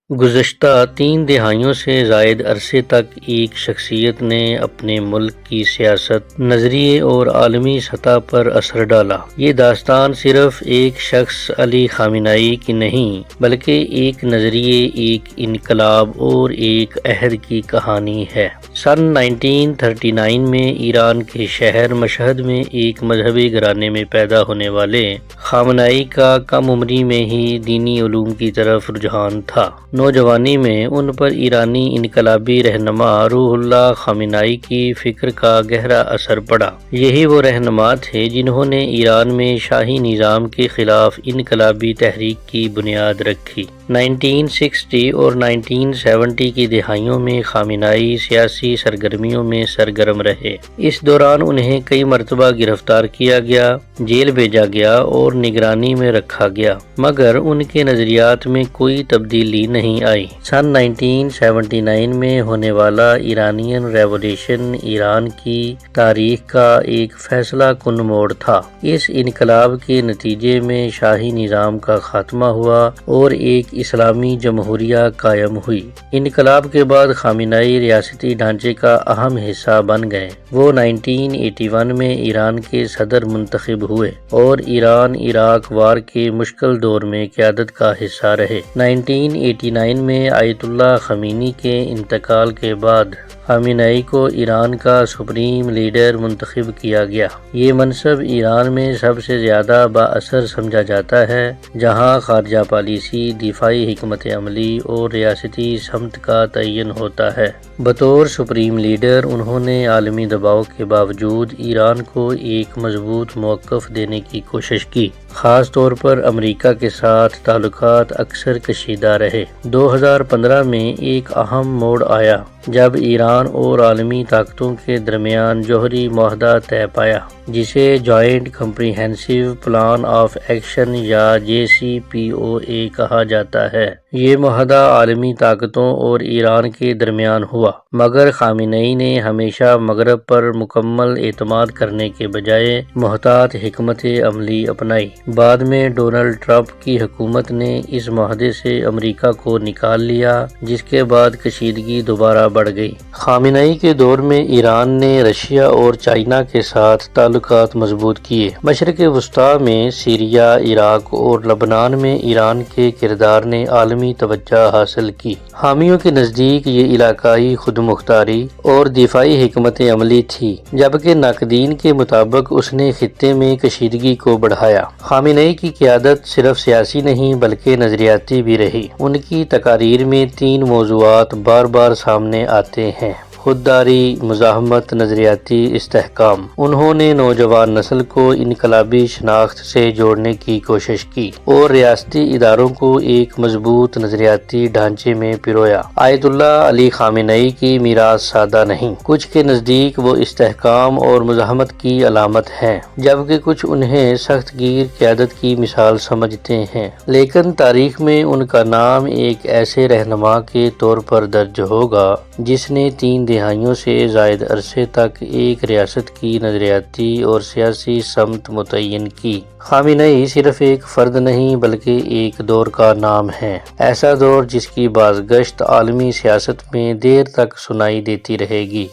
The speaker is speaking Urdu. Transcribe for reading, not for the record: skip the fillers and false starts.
گزشتہ 3 دہائیوں سے زائد عرصے تک ایک شخصیت نے اپنے ملک کی سیاست، نظریے اور عالمی سطح پر اثر ڈالا۔ یہ داستان صرف ایک شخص علی خامنہ ای کی نہیں، بلکہ ایک نظریے، ایک انقلاب اور ایک عہد کی کہانی ہے۔ سن 1939 میں ایران کے شہر مشہد میں ایک مذہبی گھرانے میں پیدا ہونے والے خامنہ ای کا کم عمری میں ہی دینی علوم کی طرف رجحان تھا۔ نوجوانی میں ان پر ایرانی انقلابی رہنما روح اللہ خامنہ ای کی فکر کا گہرا اثر پڑا۔ یہی وہ رہنما تھے جنہوں نے ایران میں شاہی نظام کے خلاف انقلابی تحریک کی بنیاد رکھی۔ 1960 اور 1970 کی دہائیوں میں خامنہ ای سیاسی سرگرمیوں میں سرگرم رہے۔ اس دوران انہیں کئی مرتبہ گرفتار کیا گیا، جیل بھیجا گیا اور نگرانی میں رکھا گیا، مگر ان کے نظریات میں کوئی تبدیلی نہیں آئی۔ سن 1979 میں ہونے والا ایرانین ریولیوشن ایران کی تاریخ کا ایک فیصلہ کن موڑ تھا۔ اس انقلاب کے نتیجے میں شاہی نظام کا خاتمہ ہوا اور ایک اسلامی جمہوریہ قائم ہوئی۔ انقلاب کے بعد خامنہ ای ریاستی ڈھانچے کا اہم حصہ بن گئے۔ وہ 1981 میں ایران کے صدر منتخب ہوئے اور ایران عراق وار کے مشکل دور میں قیادت کا حصہ رہے۔ 1989 میں آیت اللہ خمینی کے انتقال کے بعد خامنہ ای کو ایران کا سپریم لیڈر منتخب کیا گیا۔ یہ منصب ایران میں سب سے زیادہ بااثر سمجھا جاتا ہے، جہاں خارجہ پالیسی، دفاعی حکمت عملی اور ریاستی سمت کا تعین ہوتا ہے۔ بطور سپریم لیڈر انہوں نے عالمی دباؤ کے باوجود ایران کو ایک مضبوط موقف دینے کی کوشش کی۔ خاص طور پر امریکہ کے ساتھ تعلقات اکثر کشیدہ رہے۔ 2015 میں ایک اہم موڑ آیا جب ایران اور عالمی طاقتوں کے درمیان جوہری معاہدہ طے پایا، جسے joint comprehensive plan of action یا JCPOA کہا جاتا ہے۔ یہ معاہدہ عالمی طاقتوں اور ایران کے درمیان ہوا، مگر خامنہ ای نے ہمیشہ مغرب پر مکمل اعتماد کرنے کے بجائے محتاط حکمت عملی اپنائی۔ بعد میں ڈونلڈ ٹرمپ کی حکومت نے اس معاہدے سے امریکہ کو نکال لیا، جس کے بعد کشیدگی دوبارہ بڑھ گئی۔ خامنہ ای کے دور میں ایران نے رشیا اور چائنا کے ساتھ تعلقات مضبوط کیے۔ مشرق وسطیٰ میں سیریا، عراق اور لبنان میں ایران کے کردار نے عالمی توجہ حاصل کی۔ حامیوں کے نزدیک یہ علاقائی خود مختاری اور دفاعی حکمت عملی تھی، جبکہ ناقدین کے مطابق اس نے خطے میں کشیدگی کو بڑھایا۔ خامنہ ای کی قیادت صرف سیاسی نہیں بلکہ نظریاتی بھی رہی۔ ان کی تقاریر میں 3 موضوعات بار بار سامنے آتے ہیں: خودداری، مزاحمت، نظریاتی استحکام۔ انہوں نے نوجوان نسل کو انقلابی شناخت سے جوڑنے کی کوشش کی اور ریاستی اداروں کو ایک مضبوط نظریاتی ڈھانچے میں پرویا۔ آیت اللہ علی خامنہ ای کی میراث سادہ نہیں۔ کچھ کے نزدیک وہ استحکام اور مزاحمت کی علامت ہیں، جبکہ کچھ انہیں سخت گیر قیادت کی مثال سمجھتے ہیں۔ لیکن تاریخ میں ان کا نام ایک ایسے رہنما کے طور پر درج ہوگا جس نے 3 دہائیوں سے زائد عرصے تک ایک ریاست کی نظریاتی اور سیاسی سمت متعین کی۔ خامنہ ای صرف ایک فرد نہیں بلکہ ایک دور کا نام ہے، ایسا دور جس کی بازگشت عالمی سیاست میں دیر تک سنائی دیتی رہے گی۔